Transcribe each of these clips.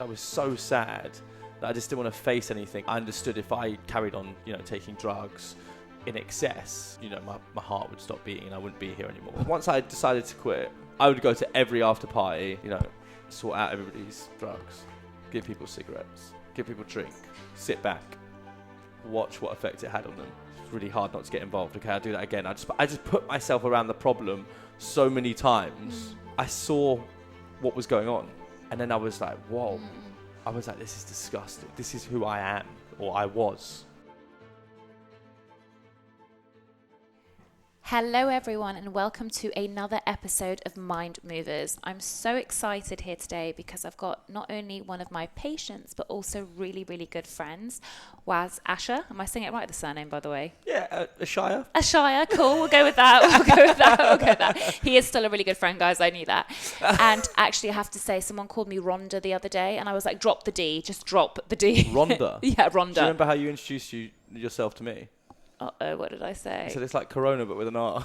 I was so sad that I just didn't want to face anything. I understood if I carried on, taking drugs in excess, my heart would stop beating and I wouldn't be here anymore. Once I decided to quit, I would go to every after party, sort out everybody's drugs, give people cigarettes, give people a drink, sit back, watch what effect it had on them. It's really hard not to get involved. Okay, I'll do that again. I just put myself around the problem so many times. I saw what was going on. And then I was like, whoa. I was like, this is disgusting. This is who I am, or I was. Hello everyone and welcome to another episode of Mind Movers. I'm so excited here today because I've got not only one of my patients but also really, really good friends, Ashayer. Am I saying it right, the surname, by the way? Yeah, Ashayer. Ashayer, cool. We'll go with that. He is still a really good friend, guys. I knew that. And actually, I have to say, someone called me Rhonda the other day and I was like, drop the D. Just drop the D. Rhonda? Yeah, Rhonda. Do you remember how you introduced yourself to me? Uh-oh, what did I say? You said it's like Corona, but with an R.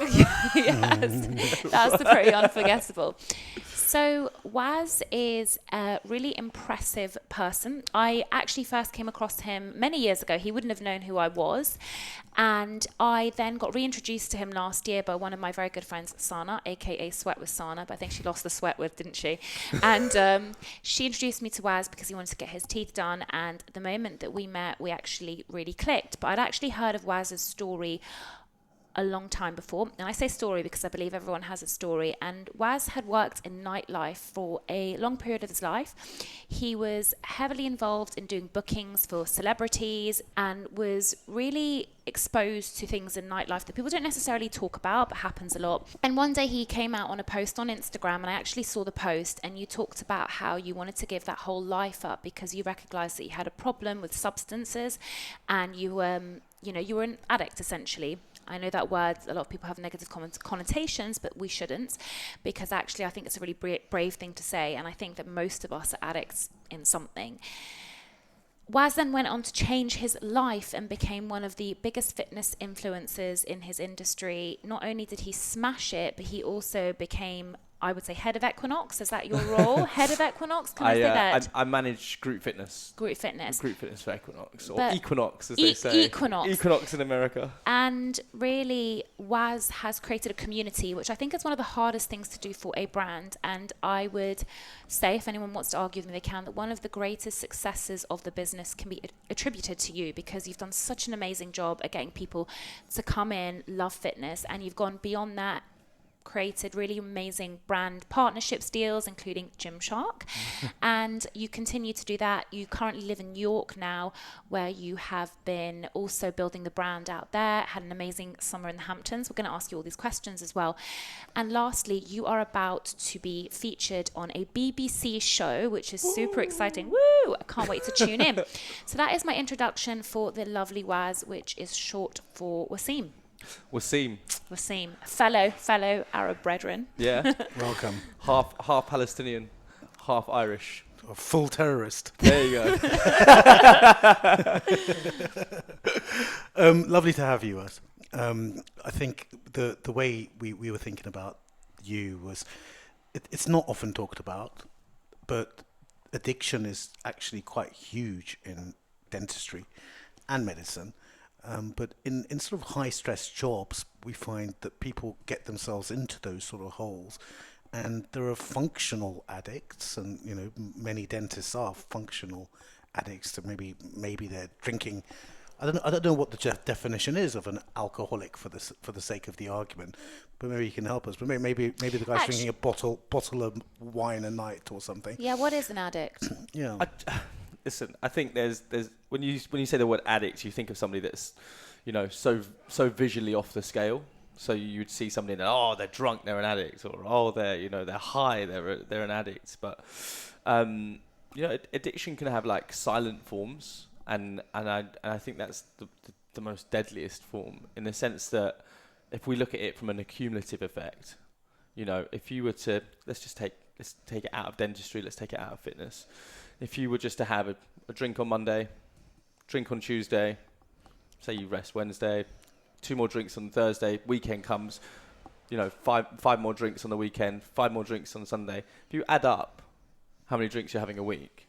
Yes, that's pretty unforgettable. So Waz is a really impressive person. I actually first came across him many years ago. He wouldn't have known who I was. And I then got reintroduced to him last year by one of my very good friends, Sana, aka Sweat with Sana, but I think she lost the sweat with, didn't she? And she introduced me to Waz because he wanted to get his teeth done. And the moment that we met, we actually really clicked. But I'd actually heard of Waz's story a long time before. And I say story because I believe everyone has a story. And Waz had worked in nightlife for a long period of his life. He was heavily involved in doing bookings for celebrities and was really exposed to things in nightlife that people don't necessarily talk about, but happens a lot. And one day he came out on a post on Instagram, and I actually saw the post, and you talked about how you wanted to give that whole life up because you recognized that you had a problem with substances and you were an addict essentially. I know that word, a lot of people have negative connotations, but we shouldn't, because actually I think it's a really brave thing to say, and I think that most of us are addicts in something. Waz then went on to change his life and became one of the biggest fitness influencers in his industry. Not only did he smash it, but he also became, I would say, head of Equinox. Is that your role? Head of Equinox? Can I say that? I manage group fitness. Group fitness for Equinox, or Equinox as they say. Equinox in America. And really, Waz has created a community, which I think is one of the hardest things to do for a brand. And I would say, if anyone wants to argue with me, they can, that one of the greatest successes of the business can be attributed to you, because you've done such an amazing job at getting people to come in, love fitness, and you've gone beyond that, created really amazing brand partnerships deals, including Gymshark. And you continue to do that. You currently live in New York now, where you have been also building the brand out there, had an amazing summer in the Hamptons. We're going to ask you all these questions as well. And lastly, you are about to be featured on a BBC show, which is super exciting. Woo! I can't wait to tune in. So that is my introduction for the lovely Waz, which is short for Wasim. Wasim, fellow Arab brethren. Yeah. Welcome. Half Palestinian, half Irish. A full terrorist. There you go. Lovely to have you, Waz. I think the way we were thinking about you was, it's not often talked about, but addiction is actually quite huge in dentistry and medicine. But in sort of high-stress jobs, we find that people get themselves into those sort of holes. And there are functional addicts, and many dentists are functional addicts. So maybe they're drinking. I don't know what the definition is of an alcoholic for the sake of the argument, but maybe you can help us. But maybe the guy's drinking a bottle of wine a night or something. Yeah, what is an addict? Yeah. Listen, I think there's when you say the word addict, you think of somebody that's, so visually off the scale. So you'd see somebody and they're drunk, they're an addict, or they're high, they're an addict. But addiction can have like silent forms, and I think that's the most deadliest form, in the sense that if we look at it from an accumulative effect, if you were to let's take it out of dentistry, let's take it out of fitness. If you were just to have a drink on Monday, drink on Tuesday, say you rest Wednesday, 2 more drinks on Thursday, weekend comes, 5 more drinks on the weekend, 5 more drinks on Sunday. If you add up how many drinks you're having a week,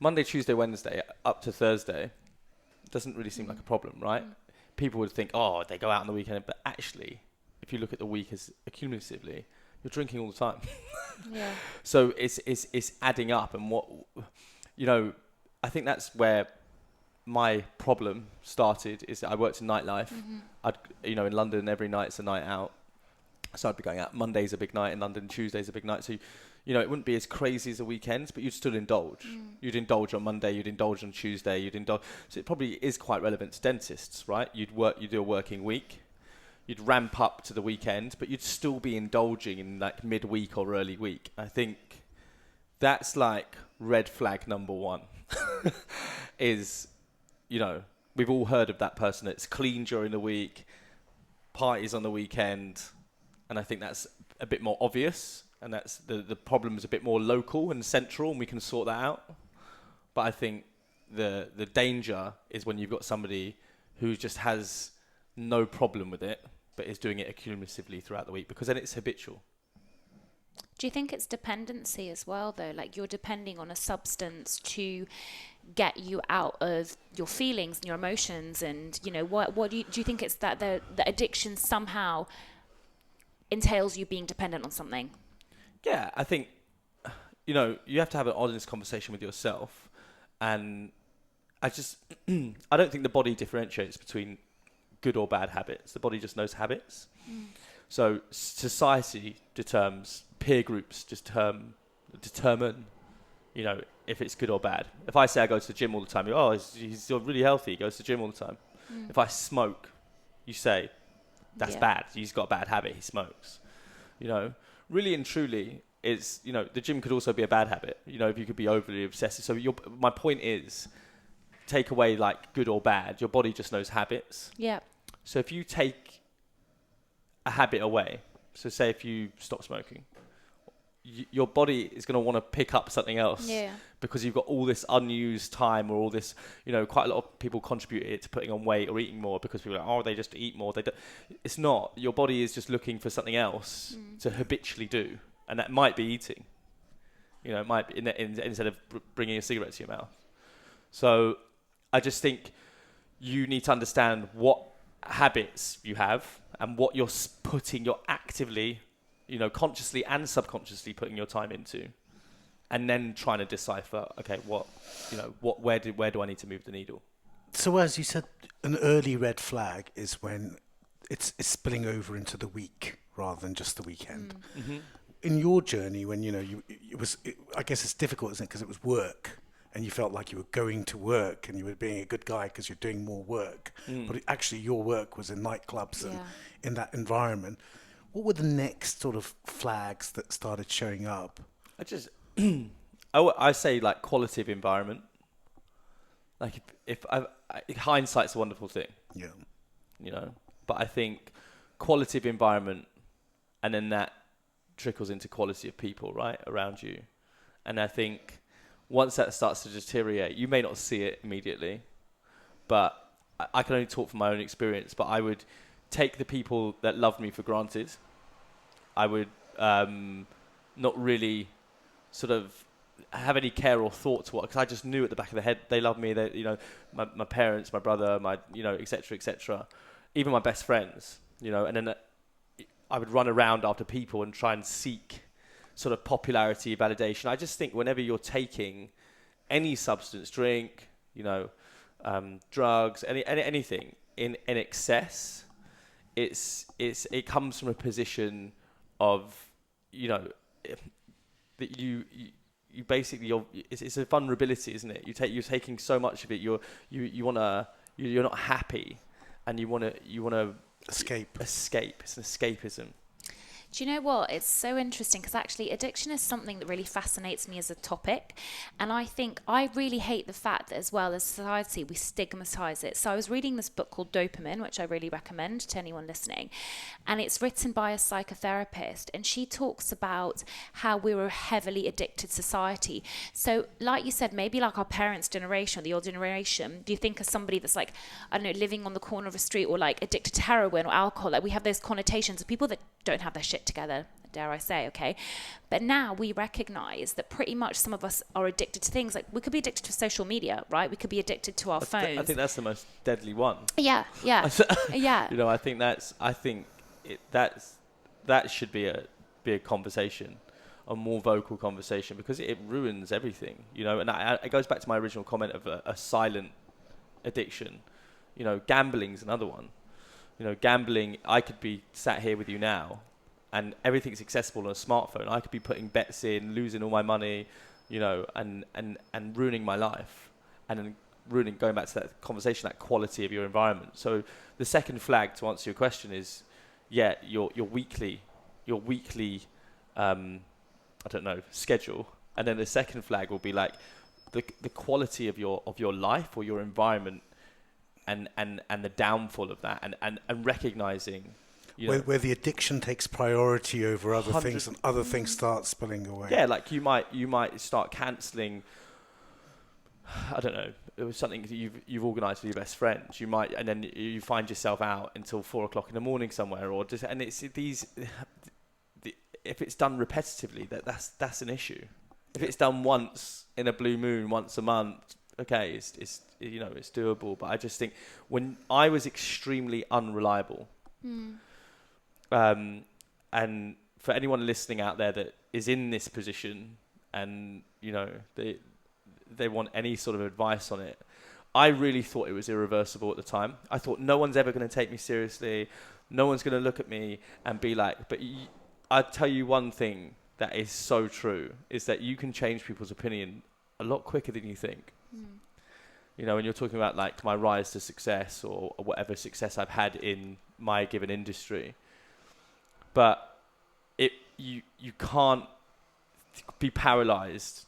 Monday, Tuesday, Wednesday, up to Thursday, doesn't really seem like a problem, right? People would think, oh, they go out on the weekend, but actually, if you look at the week as accumulatively, you're drinking all the time. Yeah. So it's adding up, and I think that's where my problem started. Is that I worked in nightlife. In London, every night's a night out. So I'd be going out. Monday's a big night in London. Tuesday's a big night. So, it wouldn't be as crazy as the weekends, but you'd still indulge. You'd indulge on Monday. You'd indulge on Tuesday. You'd indulge. So it probably is quite relevant to dentists, right? You do a working week. You'd ramp up to the weekend, but you'd still be indulging in like midweek or early week. I think that's like red flag number one. Is, we've all heard of that person that's clean during the week, parties on the weekend. And I think that's a bit more obvious, and that's the problem is a bit more local and central, and we can sort that out. But I think the danger is when you've got somebody who just has no problem with it, but is doing it accumulatively throughout the week, because then it's habitual. Do you think it's dependency as well, though? Like, you're depending on a substance to get you out of your feelings and your emotions, and what do you think it's that the addiction somehow entails you being dependent on something? Yeah, I think, you have to have an honest conversation with yourself. And I don't think the body differentiates between good or bad habits. The body just knows habits. So society determines, peer groups determine, if it's good or bad. If I say I go to the gym all the time, he's really healthy, he goes to the gym all the time. If I smoke, you say, that's bad. He's got a bad habit. He smokes. Really and truly, it's the gym could also be a bad habit. If you could be overly obsessive. So my point is, take away like good or bad. Your body just knows habits. Yeah. So if you take a habit away, so say if you stop smoking, your body is going to want to pick up something else. Yeah. Because you've got all this unused time, or all this, quite a lot of people contribute it to putting on weight or eating more, because people are like, they just eat more. It's not. Your body is just looking for something else to habitually do. And that might be eating. It might be instead of bringing a cigarette to your mouth. So I just think you need to understand what habits you have and what you're actively, consciously and subconsciously putting your time into. And then trying to decipher, okay, where do I need to move the needle? So as you said, an early red flag is when it's spilling over into the week rather than just the weekend. In your journey, when I guess it's difficult, isn't it? Because it was work, and you felt like you were going to work, and you were being a good guy because you're doing more work. But actually, your work was in nightclubs and in that environment. What were the next sort of flags that started showing up? I say like qualitative environment. Like if hindsight's a wonderful thing. Yeah. But I think qualitative environment, and then that trickles into quality of people right around you. And I think once that starts to deteriorate, you may not see it immediately, but I can only talk from my own experience. But I would take the people that loved me for granted. I would not really sort of have any care or thought to what, because I just knew at the back of the head they loved me. They, my parents, my brother, my etc. Even my best friends, and then I would run around after people and try and seek sort of popularity, validation. I just think whenever you're taking any substance, drink, drugs, anything in excess, it comes from a position of, that you basically it's a vulnerability, isn't it? You're taking so much of it. You're not happy, and you wanna escape. It's an escapism. Do you know what? It's so interesting, because actually addiction is something that really fascinates me as a topic. And I think I really hate the fact that, as well as society, we stigmatize it. So I was reading this book called Dopamine, which I really recommend to anyone listening. And it's written by a psychotherapist. And she talks about how we were a heavily addicted society. So like you said, maybe like our parents' generation or the old generation, do you think of somebody that's like, I don't know, living on the corner of a street, or like addicted to heroin or alcohol? Like, we have those connotations of people that don't have their shit together, dare I say, okay? But now we recognize that pretty much some of us are addicted to things. Like, we could be addicted to social media, right? We could be addicted to our phones. I think that's the most deadly one. Yeah. You know, I think that should be a conversation, a more vocal conversation, because it ruins everything, you know. And it goes back to my original comment of a silent addiction. You know, gambling's another one. You know, gambling, I could be sat here with you now and everything's accessible on a smartphone. I could be putting bets in, losing all my money, you know, and ruining my life, and then going back to that conversation, that quality of your environment. So the second flag, to answer your question, is your weekly I don't know, schedule. And then the second flag will be like the quality of your life or your environment, and the downfall of that, and recognizing, you know, where the addiction takes priority over other things, and other things start spilling away. Yeah, like you might start cancelling, I don't know, it was something that you've organised with your best friends. You might, and then you find yourself out until 4:00 in the morning somewhere, or just, and it's these. If it's done repetitively, that's an issue. If it's done once in a blue moon, once a month, okay, it's you know, it's doable. But I just think when I was extremely unreliable, and for anyone listening out there that is in this position, and you know, they want any sort of advice on it, I really thought it was irreversible at the time. I thought no one's ever going to take me seriously. No one's going to look at me and be like, but I'd tell you one thing that is so true, is that you can change people's opinion a lot quicker than you think. You know, when you're talking about like my rise to success, or whatever success I've had in my given industry, but you can't be paralyzed,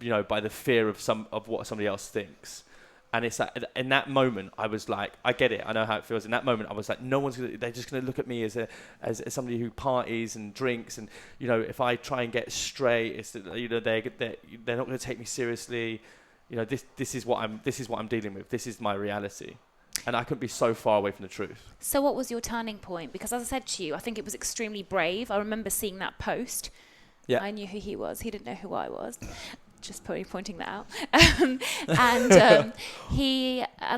you know, by the fear of what somebody else thinks. And it's like, in that moment, I was like, I get it. I know how it feels. In that moment, I was like, they're just going to look at me as somebody who parties and drinks. And, you know, if I try and get straight, it's that, you know, they're not going to take me seriously. You know, this is what I'm dealing with. This is my reality. And I couldn't be so far away from the truth. So what was your turning point? Because as I said to you, I think it was extremely brave. I remember seeing that post. Yeah. I knew who he was. He didn't know who I was. Just pointing that out. And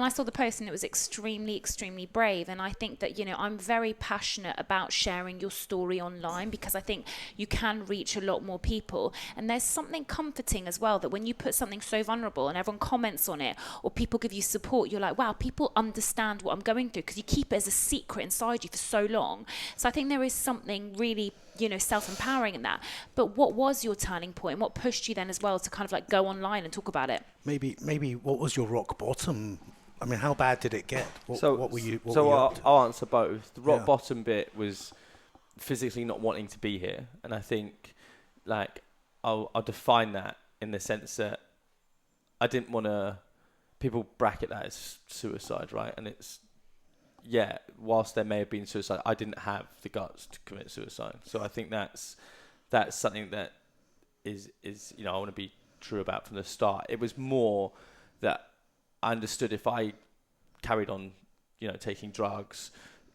I saw the post, and it was extremely, extremely brave. And I think that, you know, I'm very passionate about sharing your story online, because I think you can reach a lot more people. And there's something comforting as well, that when you put something so vulnerable and everyone comments on it, or people give you support, you're like, wow, people understand what I'm going through, because you keep it as a secret inside you for so long. So I think there is something really, you know, self-empowering in that. But what was your turning point? What pushed you then as well to kind of like go online and talk about it? Maybe what was your rock bottom? I mean, how bad did it get? What were you? I'll answer both. The rock bottom bit was physically not wanting to be here, and I think, like, I'll define that in the sense that I didn't want to. People bracket that as suicide, right? And it's, yeah, whilst there may have been suicide, I didn't have the guts to commit suicide. So I think that's something that is you know, I want to be true about from the start. It was more that I understood if I carried on, you know, taking drugs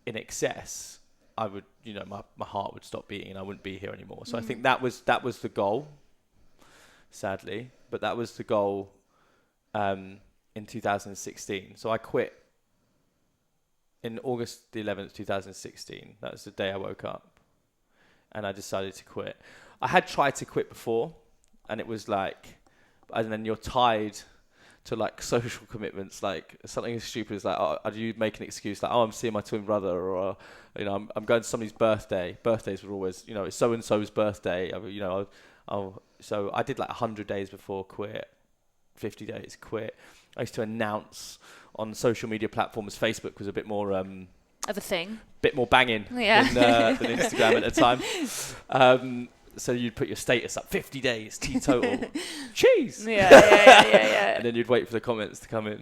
in excess, I would, you know, my heart would stop beating and I wouldn't be here anymore. So I think that was the goal, sadly, but that was the goal in 2016. So I quit in August the 11th, 2016. That was the day I woke up and I decided to quit. I had tried to quit before, and it was like, and then you're tied to like social commitments, like something as stupid as like, oh, you make an excuse like, oh, I'm seeing my twin brother, or you know, I'm going to somebody's birthday. Birthdays were always, you know, it's so and so's birthday. You know, so I did like 100 days before quit, 50 days quit. I used to announce on social media platforms. Facebook was a bit more of a thing, bit more banging than Instagram at the time. So you'd put your status up, 50 days, teetotal, cheese. Yeah. And then you'd wait for the comments to come in.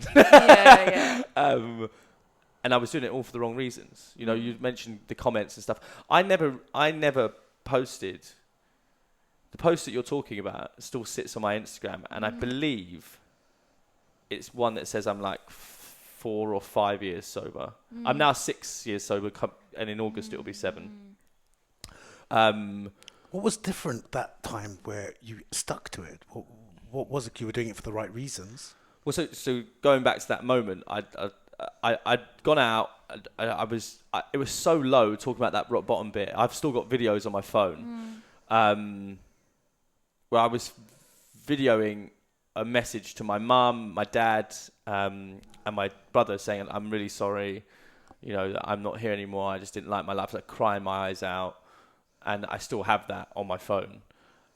And I was doing it all for the wrong reasons. You know, you mentioned the comments and stuff. I never posted. The post that you're talking about still sits on my Instagram, and I believe it's one that says I'm like 4 or 5 years sober. I'm now 6 years sober, and in August it'll be 7. What was different that time where you stuck to it? What was it? You were doing it for the right reasons? Well, so going back to that moment, I'd gone out. It was so low talking about that rock bottom bit. I've still got videos on my phone, where I was videoing a message to my mum, my dad, and my brother saying, "I'm really sorry, that I'm not here anymore. I just didn't like my life." Like crying my eyes out, and I still have that on my phone,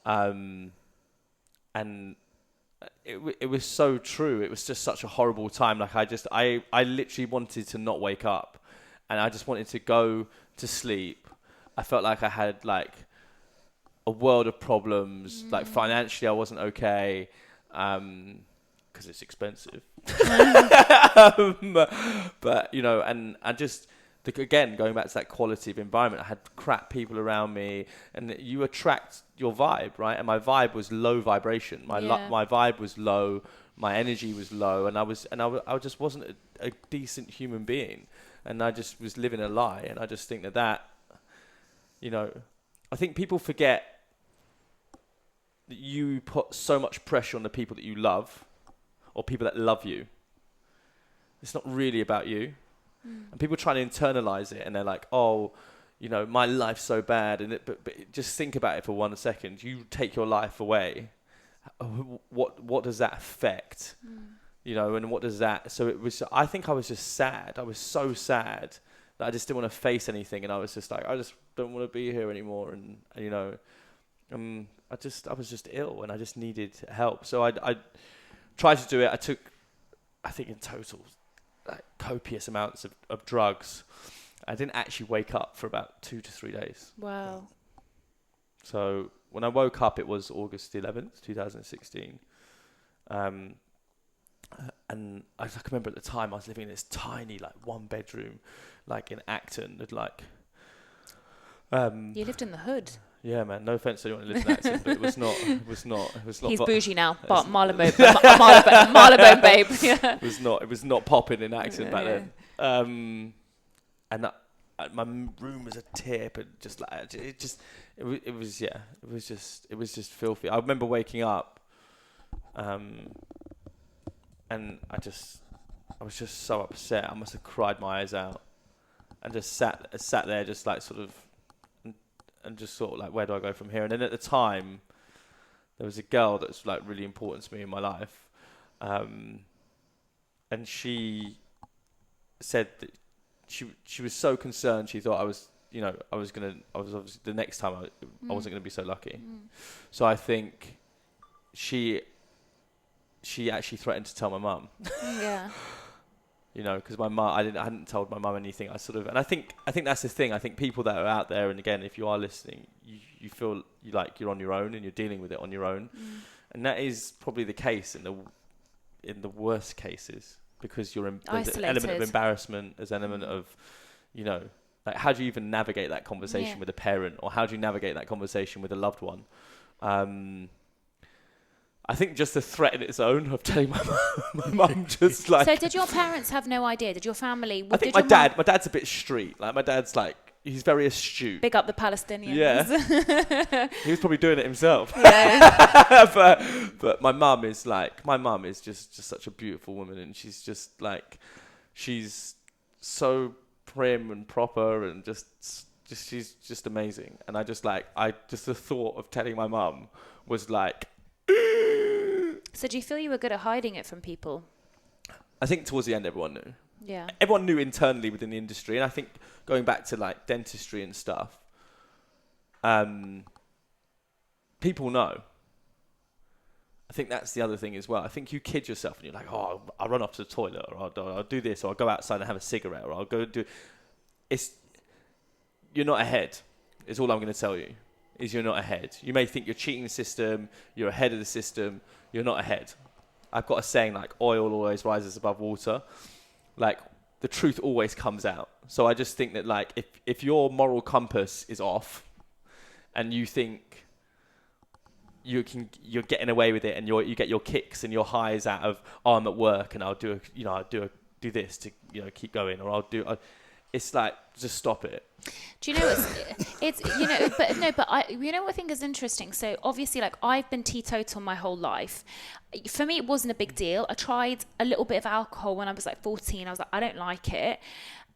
and it was so true. It was just such a horrible time. Like I literally wanted to not wake up, and I just wanted to go to sleep. I felt like I had like a world of problems. Like financially, I wasn't okay, because it's expensive. But and I just. Again, going back to that quality of environment, I had crap people around me, and you attract your vibe, right? And my vibe was low vibration. My vibe was low, my energy was low, and I just wasn't a decent human being, and I just was living a lie. And I just think that I think people forget that you put so much pressure on the people that you love, or people that love you. It's not really about you. And people try to internalize it, and they're like, "Oh, my life's so bad." And but just think about it for 1 second. You take your life away. What does that affect? And what does that? So it was. I think I was just sad. I was so sad that I just didn't want to face anything, and I was just like, I just don't want to be here anymore. And I was just ill, and I just needed help. So I tried to do it. I took, I think in total, like copious amounts of drugs. I didn't actually wake up for about 2 to 3 days. Wow. So when I woke up, it was August 11th, 2016. And I can remember at the time I was living in this tiny, like 1-bedroom, like in Acton. You lived in the hood. Yeah, man. No offense to anyone who lives in Acton, but it was not. He's bougie now, but Marylebone babe. Yeah. It was not popping in Acton back then. And my room was a tip, and just like it was just filthy. I remember waking up, and I was just so upset. I must have cried my eyes out, and just sat there, just like sort of. And just sort of like, where do I go from here? And then at the time, there was a girl that's like really important to me in my life, and she said that she was so concerned. She thought I was obviously the next time I wasn't going to be so lucky. So I think she actually threatened to tell my mum. Yeah. Because my mum, I hadn't told my mum anything. And I think that's the thing. I think people that are out there, and again, if you are listening, you feel like you're on your own and you're dealing with it on your own, and that is probably the case in the worst cases, because there's an element of embarrassment, there's an element of, like how do you even navigate that conversation with a parent, or how do you navigate that conversation with a loved one? I think just the threat in its own of telling my mum just like... So did your parents have no idea? Did your family... I think my dad's a bit street. Like my dad's like, he's very astute. Big up the Palestinians. Yeah. He was probably doing it himself. Yeah. but my mum is just such a beautiful woman, and she's just like, she's so prim and proper, and just she's just amazing. And the thought of telling my mum was like... So do you feel you were good at hiding it from people? I think towards the end everyone knew. Yeah. Everyone knew internally within the industry, and I think going back to like dentistry and stuff, people know. I think that's the other thing as well. I think you kid yourself and you're like, oh, I'll run off to the toilet, or I'll do this, or I'll go outside and have a cigarette, or I'll go do... You're not ahead, is all I'm going to tell you. Is you're not ahead. You may think you're cheating the system, you're ahead of the system, you're not ahead. I've got a saying like, oil always rises above water. Like, the truth always comes out. So I just think that like, if your moral compass is off, and you think you're getting away with it, and you get your kicks and your highs out of, oh, I'm at work and I'll do this to keep going, or it's like, just stop it. Do you know it's but I what I think is interesting. So obviously, like, I've been teetotal my whole life. For me, it wasn't a big deal. I tried a little bit of alcohol when I was like 14. I was like, I don't like it.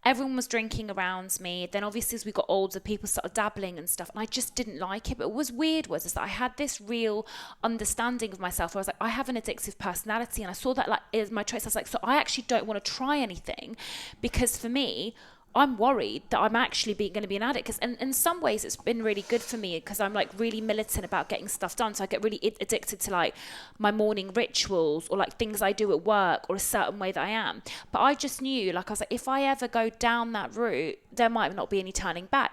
Everyone was drinking around me. Then obviously as we got older, people started dabbling and stuff, and I just didn't like it. But what was weird was that I had this real understanding of myself where I was like, I have an addictive personality, and I saw that like as my traits. I was like, so I actually don't want to try anything, because for me, I'm worried that I'm actually going to be an addict. And in some ways it's been really good for me, because I'm like really militant about getting stuff done. So I get really addicted to like my morning rituals, or like things I do at work, or a certain way that I am. But I just knew, like, I was like, if I ever go down that route, there might not be any turning back.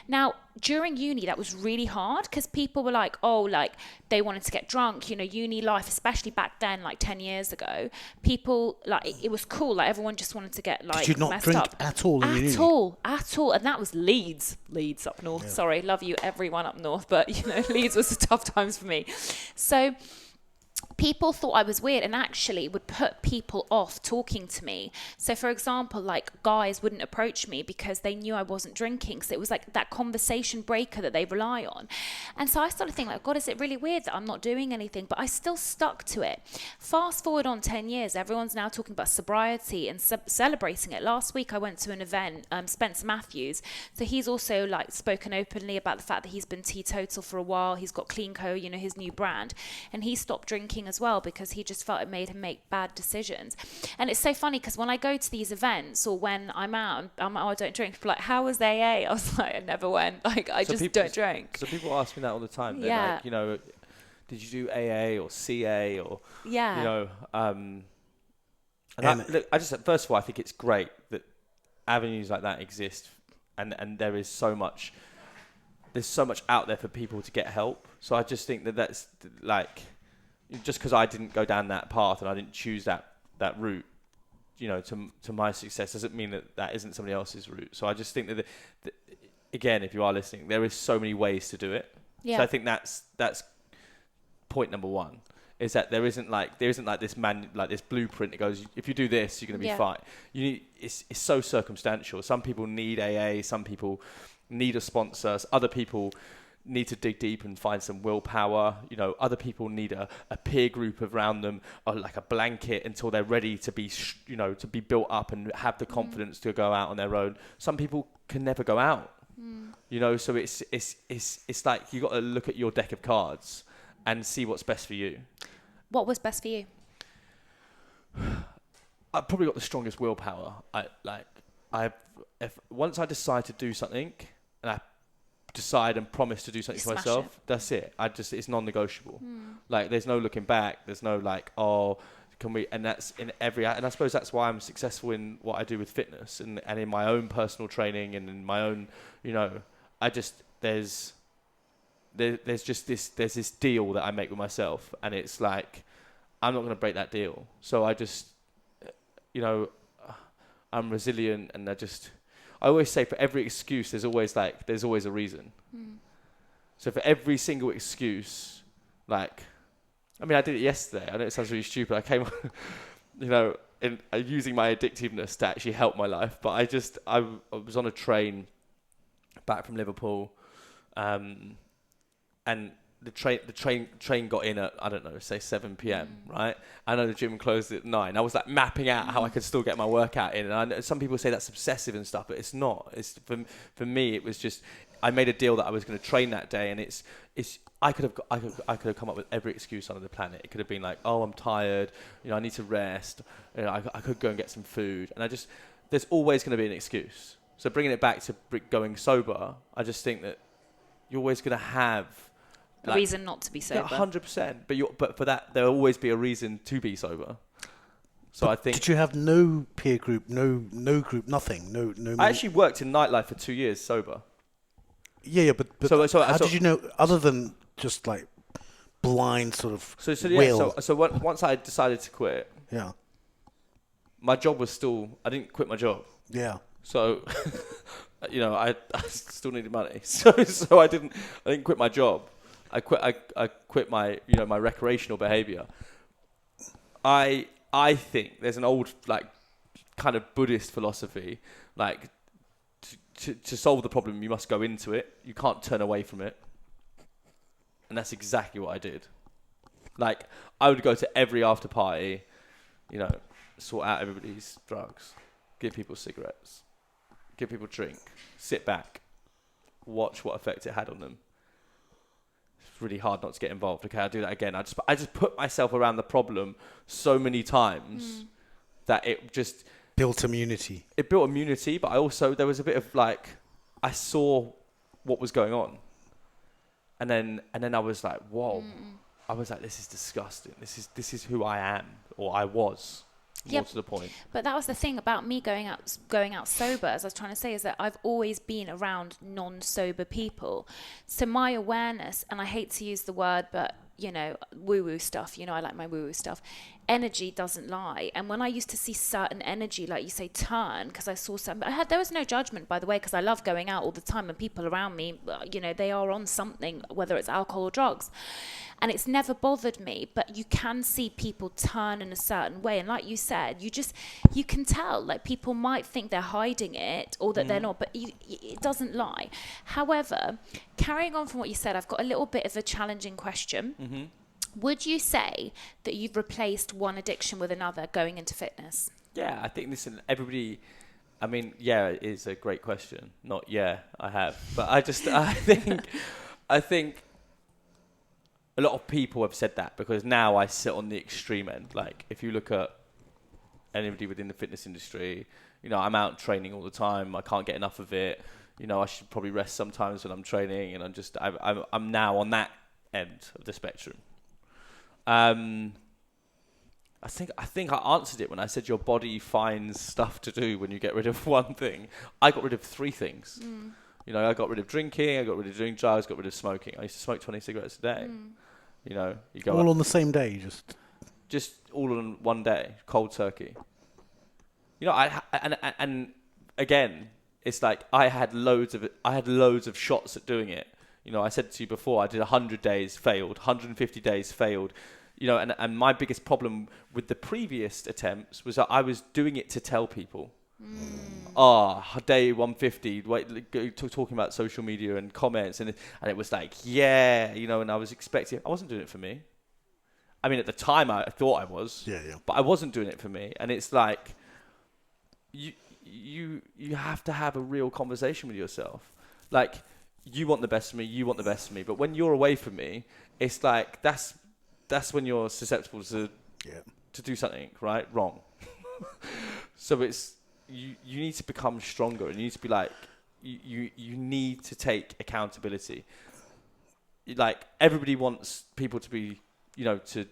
Now, during uni, that was really hard, because people were like, oh, like, they wanted to get drunk. You know, uni life, especially back then, like 10 years ago, people, like, it was cool. Like, everyone just wanted to get, like, Did you not messed drink up. at all in uni? At all. And that was Leeds up north. Yeah. Sorry, love you, everyone up north. But, you know, Leeds was the tough times for me. So people thought I was weird, and actually would put people off talking to me. So for example, like, guys wouldn't approach me because they knew I wasn't drinking. So it was like that conversation breaker that they rely on. And so I started thinking, like, God, is it really weird that I'm not doing anything? But I still stuck to it. Fast forward on 10 years, everyone's now talking about sobriety and celebrating it. Last week I went to an event, Spencer Matthews. So he's also like spoken openly about the fact that he's been teetotal for a while. He's got Clean Co, you know, his new brand. And he stopped drinking as well, because he just felt it made him make bad decisions. And it's so funny, because when I go to these events, or when I'm out, I'm like, oh, I don't drink. People are like, how was AA? I was like, I never went. Like, I just don't drink. So people ask me that all the time. They're like, you know, did you do AA or CA or, you know, and look, I just, first of all, I think it's great that avenues like that exist, and there is so much, there's so much out there for people to get help. So I just think that that's like, just because I didn't go down that path and I didn't choose that route, you know, to my success, doesn't mean that isn't somebody else's route. So I just think that again, if you are listening, there is so many ways to do it. Yeah. So I think that's point number one, is that there isn't like this this blueprint that goes, if you do this, you're going to be fine. It's so circumstantial. Some people need AA, some people need a sponsor, other people need to dig deep and find some willpower. You know, other people need a peer group around them, or like a blanket, until they're ready to be, to be built up and have the confidence to go out on their own. Some people can never go out, you know, so it's like you got to look at your deck of cards and see what's best for you. What was best for you? I've probably got the strongest willpower. Once I decide to do something, and I decide and promise to do something for myself, that's it. It's non-negotiable. Like, there's no looking back. There's no like, oh, can we? And that's in and I suppose that's why I'm successful in what I do with fitness and in my own personal training and in my own, you know, there's this deal that I make with myself, and it's like, I'm not going to break that deal. So I just, you know, I'm resilient, and I always say, for every excuse, there's always a reason. So for every single excuse, like, I mean, I did it yesterday. I know it sounds really stupid. I came, you know, using my addictiveness to actually help my life. But I was on a train back from Liverpool, and the train got in at, I don't know, say 7 p.m. Right? I know the gym closed at 9. I was like mapping out how I could still get my workout in, and I know some people say that's obsessive and stuff, but it's not. It's for me, it was just, I made a deal that I was going to train that day, and I could have come up with every excuse on the planet. It could have been like, oh, I'm tired, you know, I need to rest, you know, I could go and get some food, and there's always going to be an excuse. So bringing it back to going sober, I just think that you're always going to have a reason not to be sober. 100%. But for that, there'll always be a reason to be sober. So I think. Did you have no peer group, no group, nothing, no? I actually worked in nightlife for 2 years sober. Yeah, but how did you know, other than just like blind sort of will? So once I decided to quit, my job was still. I didn't quit my job. Yeah. So, you know, I still needed money. So I didn't quit my job. I quit my, you know, my recreational behavior. I think there's an old, like, kind of Buddhist philosophy, like, to solve the problem, you must go into it. You can't turn away from it. And that's exactly what I did. Like, I would go to every after party, you know, sort out everybody's drugs, give people cigarettes, give people drink, sit back, watch what effect it had on them. It's really hard not to get involved. Okay, I'll do that again. I just put myself around the problem so many times that it just... built immunity. It built immunity, but there was a bit of like, I saw what was going on. And then I was like, whoa. I was like, this is disgusting. This is who I am, or I was. More to the point. But that was the thing about me going out sober, as I was trying to say, is that I've always been around non-sober people. So my awareness, and I hate to use the word, but you know, woo-woo stuff, you know, I like my woo-woo stuff. Energy doesn't lie. And when I used to see certain energy, like you say, turn, because I saw some, there was no judgment, by the way, because I love going out all the time and people around me, you know, they are on something, whether it's alcohol or drugs. And it's never bothered me, but you can see people turn in a certain way. And like you said, you can tell, like people might think they're hiding it or that they're not, but it doesn't lie. However, carrying on from what you said, I've got a little bit of a challenging question. Mm-hmm. Would you say that you've replaced one addiction with another going into fitness? Yeah, I think everybody, I mean, yeah, it is a great question. Not, yeah, I have. But I think a lot of people have said that because now I sit on the extreme end. Like, if you look at anybody within the fitness industry, you know, I'm out training all the time. I can't get enough of it. You know, I should probably rest sometimes when I'm training. And I'm now on that end of the spectrum. I think I answered it when I said your body finds stuff to do when you get rid of one thing. I got rid of 3 things. You know, I got rid of drinking, I got rid of doing drugs, got rid of smoking. I used to smoke 20 cigarettes a day. You know, you go all on the same day, just all on one day, cold turkey. You know, and again, it's like I had loads of shots at doing it. You know, I said to you before, I did 100 days, failed, 150 days, failed. You know, and my biggest problem with the previous attempts was that I was doing it to tell people. Day 150, talking about social media and comments, and it was like, yeah, you know, and I was expecting, I wasn't doing it for me. I mean, at the time, I thought I was, but I wasn't doing it for me. And it's like, you have to have a real conversation with yourself. Like, you want the best for me, you want the best for me, but when you're away from me, it's like that's when you're susceptible to do something wrong. So it's you need to become stronger, and you need to be like you need to take accountability. Like, everybody wants people to be, you know, to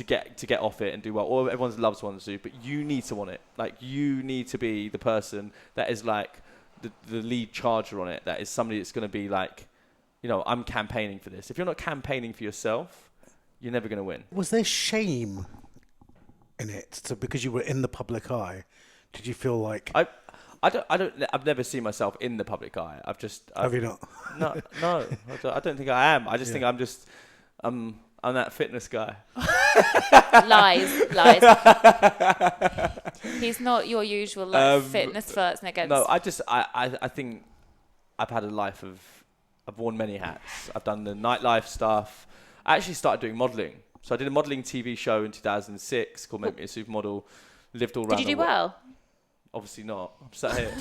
get off it and do well, or everyone's loved ones do, but you need to want it. Like, you need to be the person that is like the lead charger on it, that is somebody that's going to be like, you know, I'm campaigning for this. If you're not campaigning for yourself, you're never going to win. Was there shame in it? So because you were in the public eye, did you feel like... I've never seen myself in the public eye. Have you not? No, I don't think I am. I just think I'm that fitness guy. Lies. He's not your usual fitness first and against. No, I think I've had a life I've worn many hats. I've done the nightlife stuff. I actually started doing modelling. So I did a modelling TV show in 2006 called Make Me a Supermodel. Lived all around. Did you do well? Obviously not. I'm sat here.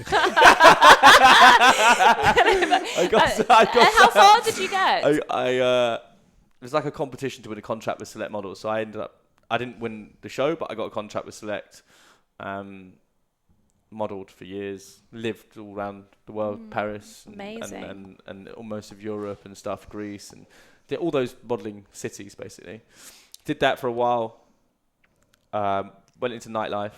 How far did you get? It was like a competition to win a contract with Select Models. So I didn't win the show, but I got a contract with Select. Modelled for years, lived all around the world, Paris, and most of Europe and stuff, Greece, and did all those modelling cities basically. Did that for a while. Went into nightlife.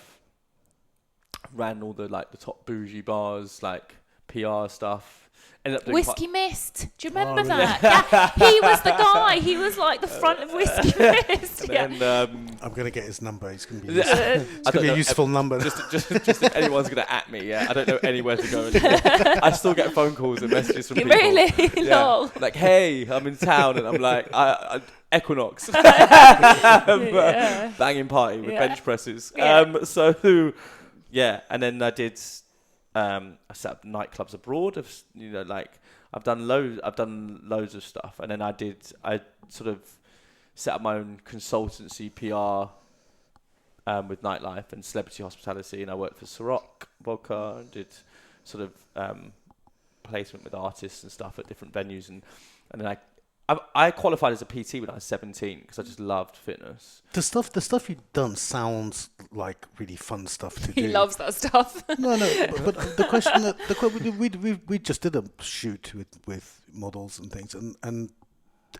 Ran all the top bougie bars, like PR stuff. Ended up doing Whiskey Mist. Do you remember that? Yeah, he was the guy. He was like the front of Whiskey Mist. I'm going to get his number. It's going to be a useful number. Just if anyone's going to at me, I don't know anywhere to go anymore. I still get phone calls and messages from people. Really? Lol. Like, hey, I'm in town, and I'm like, Equinox. Banging party with bench presses. And then I did I set up nightclubs abroad. I've done loads of stuff, and then I sort of set up my own consultancy PR with nightlife and celebrity hospitality, and I worked for Ciroc Vodka and did sort of placement with artists and stuff at different venues, and then I qualified as a PT when I was 17 because I just loved fitness. The stuff you've done sounds like really fun stuff to do. He loves that stuff. No, but the question we just did a shoot with models and things, and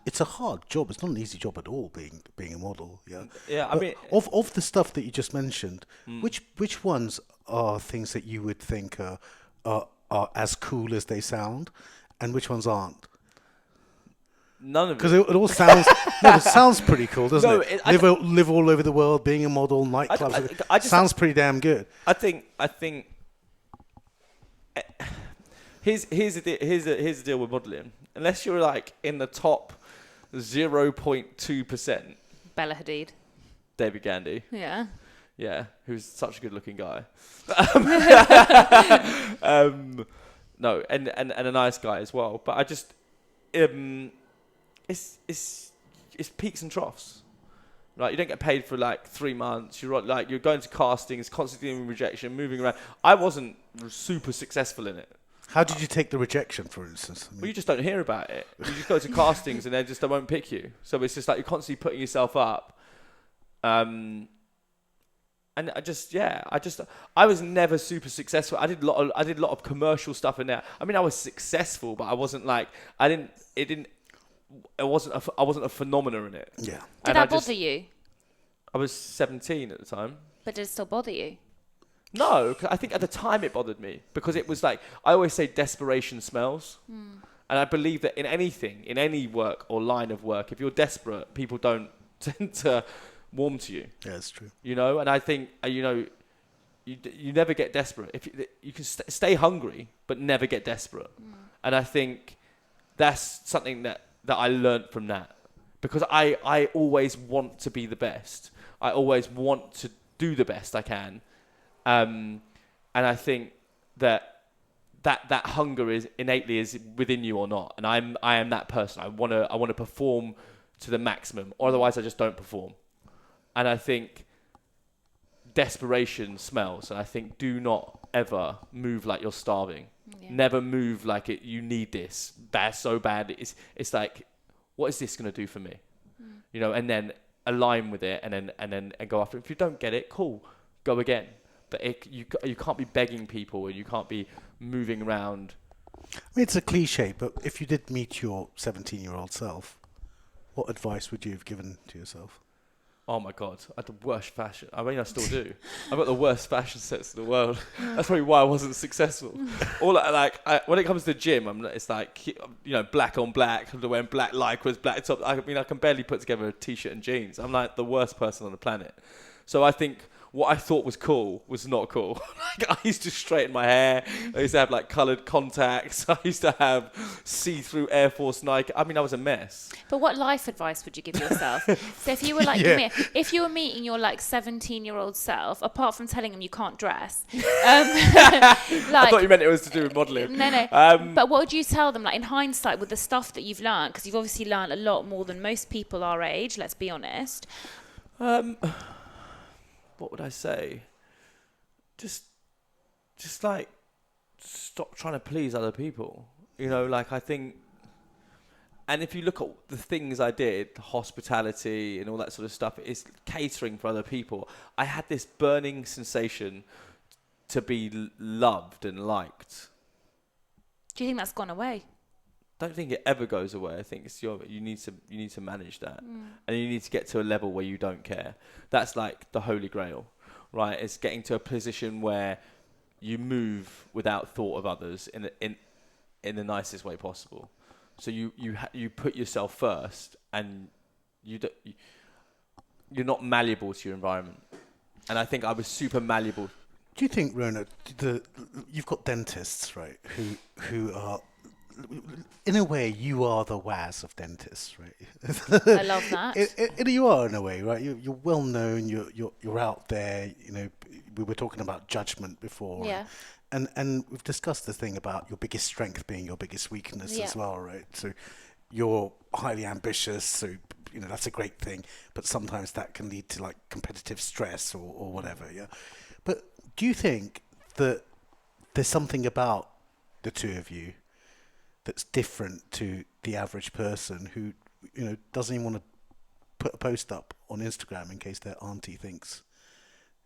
it's a hard job. It's not an easy job at all being a model. Yeah. Yeah. But I mean, of the stuff that you just mentioned, which ones are things that you would think are as cool as they sound, and which ones aren't? None of it. Because it all sounds it sounds pretty cool, doesn't it? Live all over the world, being a model, nightclubs. I sounds pretty damn good. I think. Here's the deal with modelling. Unless you're like in the top 0.2%. Bella Hadid. David Gandy. Yeah. Yeah, who's such a good-looking guy. No, and a nice guy as well. But I just, it's peaks and troughs. Like, you don't get paid for like 3 months. You're going to castings, constantly doing rejection, moving around. I wasn't super successful in it. How did you take the rejection, for instance? Well, you just don't hear about it. You just go to castings and they won't pick you. So it's just like you're constantly putting yourself up. And I was never super successful. I did a lot of commercial stuff in there. I mean, I was successful, but I wasn't like, I wasn't a phenomenon in it. Yeah. Did that bother you? I was 17 at the time. But did it still bother you? No, 'cause I think at the time it bothered me because it was like, I always say desperation smells. And I believe that in anything, in any work or line of work, if you're desperate, people don't tend to warm to you. Yeah, that's true. You know, and I think, you never get desperate. If you can stay hungry, but never get desperate. And I think that's something that I learned from that, because I always want to be the best. I always want to do the best I can. And I think that hunger is innately within you or not. And I am that person. I want to perform to the maximum, or otherwise I just don't perform. And I think desperation smells. And I think do not ever move like you're starving. Yeah. Never move like you need this. That's so bad. It's like, what is this going to do for me? You know, and then align with it, and then go after it. If you don't get it, cool, go again. But you can't be begging people, and you can't be moving around. I mean, it's a cliche, but if you did meet your 17-year-old self, what advice would you have given to yourself? Oh my God, I had the worst fashion. I mean, I still do. I've got the worst fashion sense in the world. That's probably why I wasn't successful. When it comes to the gym, it's like, black on black. I'm wearing black lycras, black top. I mean, I can barely put together a t-shirt and jeans. I'm like the worst person on the planet. So I think what I thought was cool was not cool. I used to straighten my hair. I used to have like coloured contacts. I used to have see-through Air Force Nike. I mean, I was a mess. But what life advice would you give yourself? So if you were like, if you were meeting your like 17-year-old self, apart from telling him you can't dress, I thought you meant it was to do with modelling. No. But what would you tell them, like in hindsight, with the stuff that you've learned? Because you've obviously learned a lot more than most people our age. Let's be honest. What would I say? Just like, stop trying to please other people. I think, and if you look at the things I did, hospitality and all that sort of stuff, it's catering for other people. I had this burning sensation to be loved and liked. Do you think that's gone away? I don't think it ever goes away. I think it's you need to manage that, and you need to get to a level where you don't care. That's like the holy grail, right? It's getting to a position where you move without thought of others in the nicest way possible. So you put yourself first, and you're not malleable to your environment. And I think I was super malleable. Do you think, Rhona, you've got dentists, right, who are, in a way, you are the Waz of dentists, right? I love that. You are, in a way, right? You're well known. You're out there. We were talking about judgment before. Yeah. And we've discussed the thing about your biggest strength being your biggest weakness Yeah. as well, right? So you're highly ambitious, so that's a great thing, but sometimes that can lead to like competitive stress or whatever, yeah. But do you think that there's something about the two of you that's different to the average person who doesn't even want to put a post up on Instagram in case their auntie thinks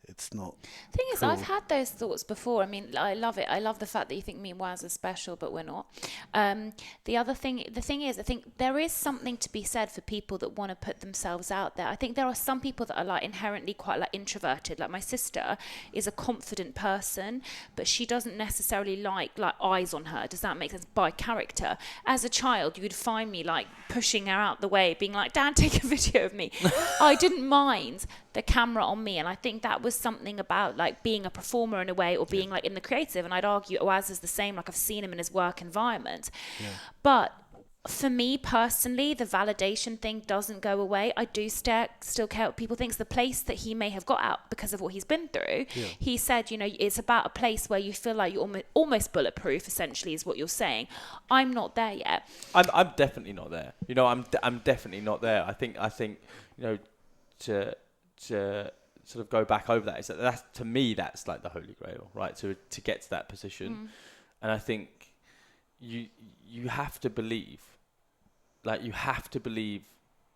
it's not Thing is, cool? I've had those thoughts before. I mean, I love it. I love the fact that you think me and Waz are special, but we're not. The thing is, I think there is something to be said for people that want to put themselves out there. I think there are some people that are like inherently quite like introverted. Like my sister is a confident person, but she doesn't necessarily like eyes on her. Does that make sense? By character. As a child, you would find me like pushing her out the way, being like, "Dad, take a video of me." I didn't mind the camera on me, and I think that was something about like being a performer in a way, or being like in the creative. And I'd argue Oaz is the same. Like I've seen him in his work environment, but for me personally, the validation thing doesn't go away. I do still care what people think. It's the place that he may have got out because of what he's been through. He said, it's about a place where you feel like you're almost bulletproof, essentially, is what you're saying. I'm not there yet. I'm definitely not there. I'm definitely not there. I think to sort of go back over that is that's to me that's like the holy grail, right? To get to that position, and I think you have to believe, you have to believe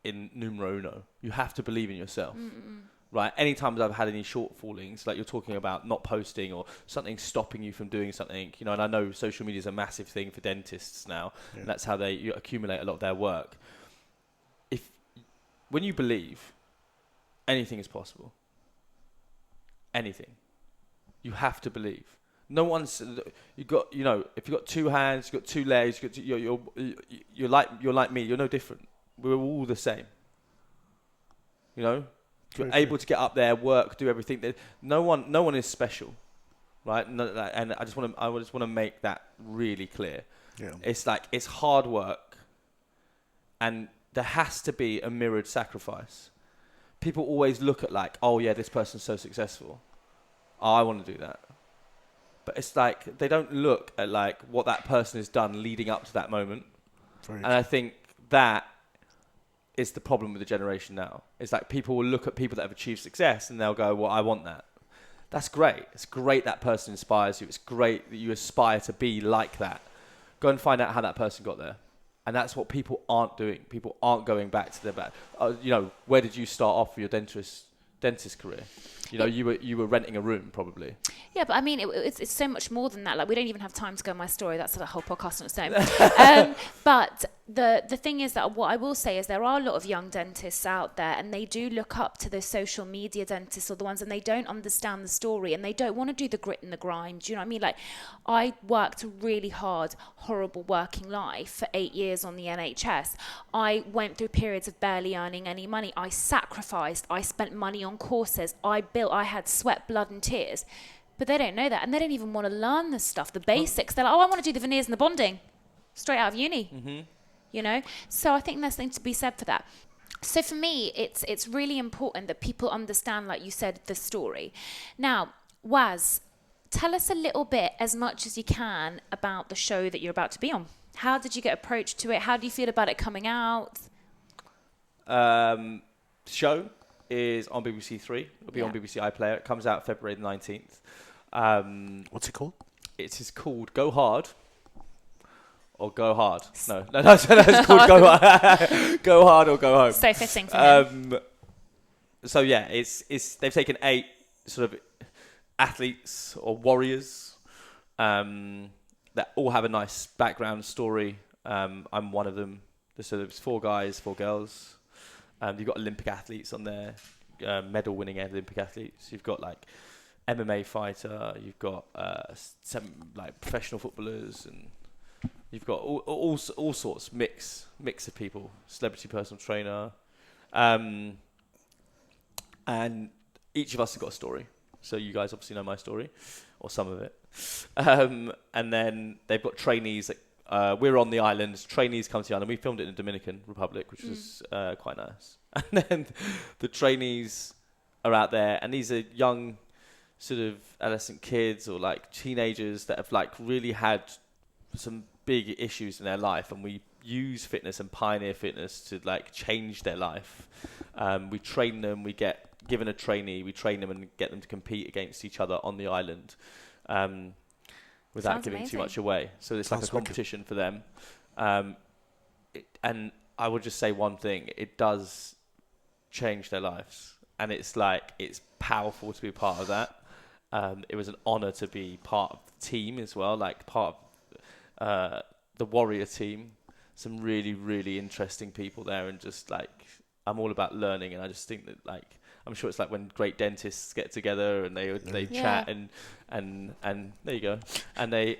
in numero uno. You have to believe in yourself, right? Anytime I've had any shortfallings, like you're talking about not posting or something stopping you from doing something, and I know social media is a massive thing for dentists now, and that's how you accumulate a lot of their work. When you believe, anything is possible. Anything. You have to believe. No one's. If you've got two hands, you've got two legs, you're like me. You're no different. We're all the same. You're able to get up there, work, do everything. No one is special, right? And I just want to make that really clear. Yeah. It's hard work, and there has to be a mirrored sacrifice. People always look at this person's so successful. Oh, I want to do that. But it's like they don't look at what that person has done leading up to that moment. And I think that is the problem with the generation now. It's like people will look at people that have achieved success and they'll go, well, I want that. That's great. It's great that person inspires you. It's great that you aspire to be like that. Go and find out how that person got there. And that's what people aren't doing. People aren't going back to their back. Where did you start off for your dentist career? You were renting a room probably. Yeah, but I mean, it's so much more than that. Like, we don't even have time to go on my story. That's a whole podcast on its own. But the thing is that what I will say is there are a lot of young dentists out there, and they do look up to those social media dentists or the ones, and they don't understand the story, and they don't want to do the grit and the grind. Do you know what I mean? Like, I worked a really hard, horrible working life for 8 years on the NHS. I went through periods of barely earning any money. I sacrificed. I spent money on courses. I had sweat, blood and tears. But they don't know that, and they don't even want to learn the stuff, the basics. They're like, I want to do the veneers and the bonding straight out of uni. So I think there's something to be said for that. So for me, it's really important that people understand, like you said, the story. Now, Waz, tell us a little bit, as much as you can, about the show that you're about to be on. How did you get approached to it? How do you feel about it coming out? Show is on BBC Three. It'll be on BBC iPlayer. It comes out February the 19th. What's it called? It is called Go Hard or Go Hard. No, it's called Go Hard. Go Hard or Go Home. So fitting for him. So yeah, it's they've taken 8 sort of athletes or warriors that all have a nice background story. I'm one of them. So there's 4 guys, 4 girls. You've got Olympic athletes on there, medal-winning Olympic athletes. You've got MMA fighter. You've got some professional footballers, and you've got all sorts mix of people. Celebrity personal trainer, and each of us have got a story. So you guys obviously know my story, or some of it. And then they've got trainees that. We're on the island. Trainees come to the island. We filmed it in the Dominican Republic, which was quite nice. And then the trainees are out there, and these are young sort of adolescent kids or like teenagers that have like really had some big issues in their life, and we use fitness and pioneer fitness to like change their life. We train them, we get given a trainee, we train them and get them to compete against each other on the island, without Sounds giving amazing. too much away. So it's like a competition for them. And I would just say one thing, it does change their lives. And it's like, it's powerful to be part of that. It was an honor to be part of the team as well, like part of the Warrior team. Some really, really interesting people there, and just like, I'm all about learning, and I just think that like, I'm sure it's like when great dentists get together and they chat and there you go, and they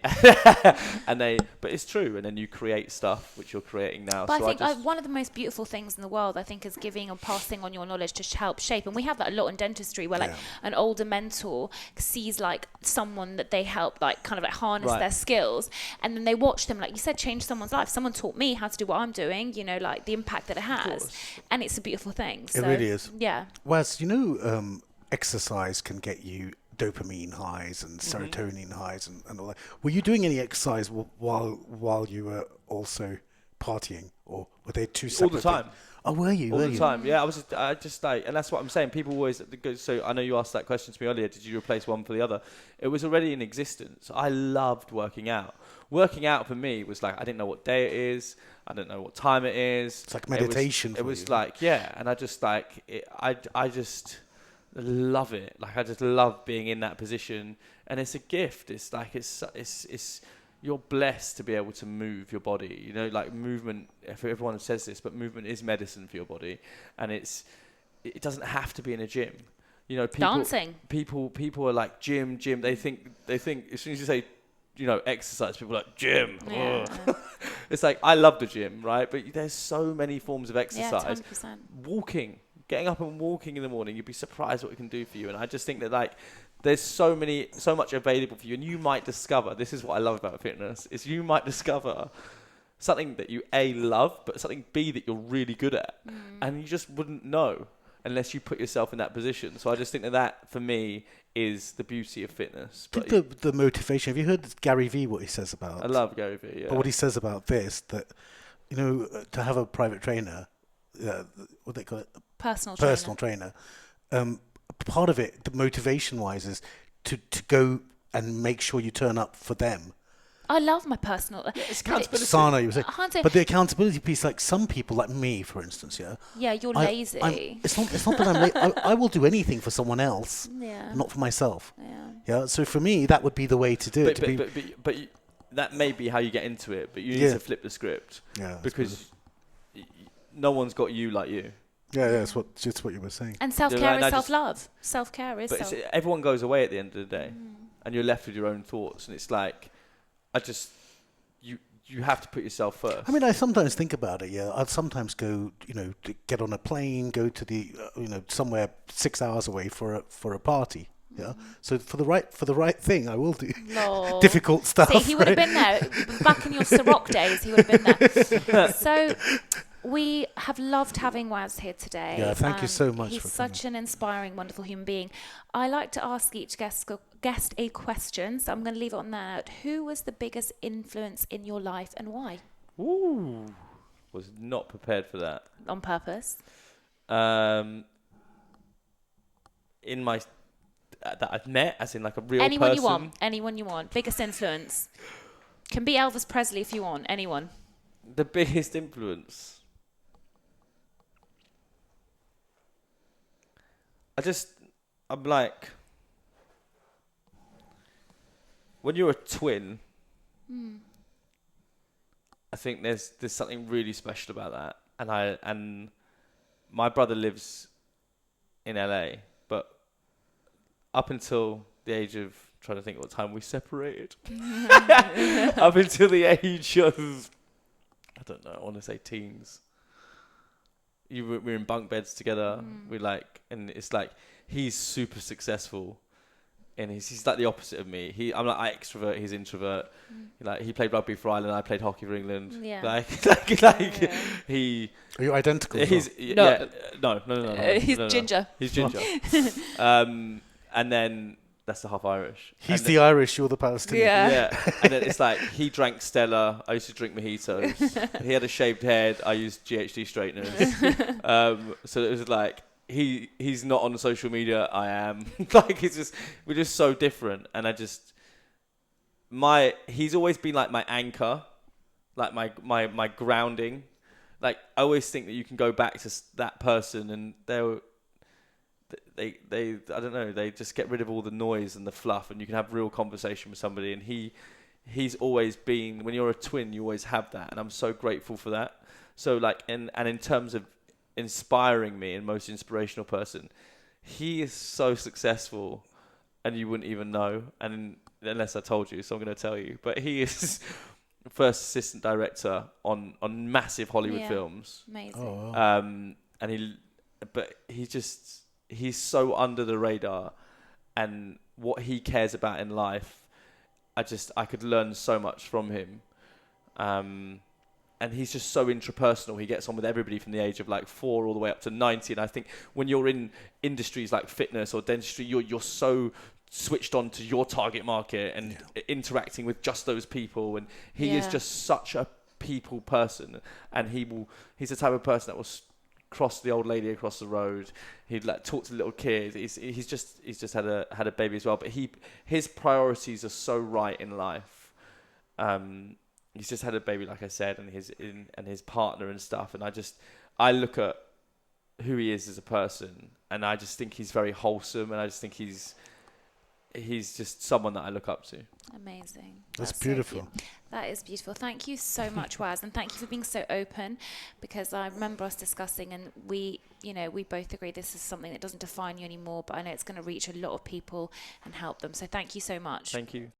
but it's true, and then you create stuff which you're creating now. But so I think one of the most beautiful things in the world, I think, is giving and passing on your knowledge to help shape. And we have that a lot in dentistry, where like an older mentor sees like someone that they help, like kind of like harness their skills, and then they watch them, like you said, change someone's life. Someone taught me how to do what I'm doing, you know, like the impact that it has, and it's a beautiful thing. So, it really is. Yeah. Whereas, you know, exercise can get you dopamine highs and serotonin highs and all that. Were you doing any exercise while you were also partying, or were they two separate? All the time. Oh, were you? All the time, yeah. I just like, and that's what I'm saying. People always, so I know you asked that question to me earlier, did you replace one for the other? It was already in existence. I loved working out. Working out for me was like, I didn't know what day it is. I don't know what time it is. It's like meditation. It was like, yeah. And I just like, I just love it. Like, I just love being in that position. And it's a gift. It's like, it's you're blessed to be able to move your body. You know, like movement, if everyone says this, but movement is medicine for your body. And it doesn't have to be in a gym. You know, Dancing. People are like gym. They think as soon as you say, you know, exercise, people are like gym. Yeah. It's like, I love the gym, right? But there's so many forms of exercise. Yeah, 100%. Walking, getting up and walking in the morning, you'd be surprised what it can do for you. And I just think that like, there's so much available for you, and you might discover, this is what I love about fitness, is you might discover something that you A, love, but something B, that you're really good at. And you just wouldn't know unless you put yourself in that position. So I just think that for me is the beauty of fitness. But the motivation. Have you heard Gary Vee, what he says about? I love Gary Vee, yeah. But what he says about this, that, you know, to have a private trainer, what they call it? Personal trainer. Part of it, the motivation-wise, is to go and make sure you turn up for them. I love my personal. It's accountability. Sana, you were saying. But the accountability piece, like some people, like me, for instance, Yeah, you're lazy. It's not that I'm lazy. I will do anything for someone else, Yeah. not for myself. Yeah. Yeah. So for me, that would be the way to do it. But that may be how you get into it. But you need to flip the script. Yeah. Because no one's got you like you. Yeah, that's what you were saying. And self-care is self-love. Self-care is self. But everyone goes away at the end of the day, and you're left with your own thoughts. And it's like, you have to put yourself first. I mean, I sometimes think about it. Yeah, I'd sometimes go, you know, to get on a plane, go to the, you know, somewhere 6 hours away for a party. Yeah. So for the right thing, I will do difficult stuff. See, he would have been there back in your Ciroc days. He would have been there. So. We have loved having Waz here today. Yeah, thank you so much. He's such an inspiring, wonderful human being. I like to ask each guest a question, so I'm going to leave it on that. Who was the biggest influence in your life and why? Ooh, was not prepared for that. On purpose? In my that I've met, as in like a real Anyone person. Anyone you want. Biggest influence. Can be Elvis Presley if you want. Anyone. The biggest influence. I'm like, when you're a twin, I think there's something really special about that. And my brother lives in LA, but up until the age of, trying to think what time we separated, up until the age of, I don't know, I want to say teens. We're in bunk beds together. We're like, and it's like, he's super successful, and he's like the opposite of me. I'm like, I extrovert, he's introvert. Like, he played rugby for Ireland, I played hockey for England. Yeah. Like he. Are you identical? He's no. No. He's ginger. He's ginger. And then that's the half Irish. He's the Irish, you're the Palestinian. Yeah. And then it's like, he drank Stella, I used to drink mojitos. He had a shaved head, I used GHD straighteners. So it was like, he's not on social media, I am. Like, we're just so different. And he's always been like my anchor, like my grounding. Like, I always think that you can go back to that person and they I don't know, they just get rid of all the noise and the fluff, and you can have real conversation with somebody. And he's always been, when you're a twin, you always have that, and I'm so grateful for that. So like, in terms of inspiring me and most inspirational person, he is so successful, and you wouldn't even know, and unless I told you, so I'm going to tell you. But he is first assistant director on massive Hollywood films. Amazing. Oh, wow. And he's so under the radar, and what he cares about in life, I could learn so much from him. And he's just so intrapersonal. He gets on with everybody from the age of like 4 all the way up to 90. And I think when you're in industries like fitness or dentistry, you're so switched on to your target market and interacting with just those people. And he is just such a people person. And he's the type of person that will cross the old lady across the road. He'd like talk to the little kid. He's just had a baby as well. But his priorities are so right in life. He's just had a baby, like I said, and his partner and stuff. And I look at who he is as a person, and I just think he's very wholesome, and I just think he's just someone that I look up to. Amazing. That's beautiful. So that is beautiful. Thank you so much, Waz, and thank you for being so open, because I remember us discussing, and we both agree this is something that doesn't define you anymore, but I know it's going to reach a lot of people and help them. So thank you so much. Thank you.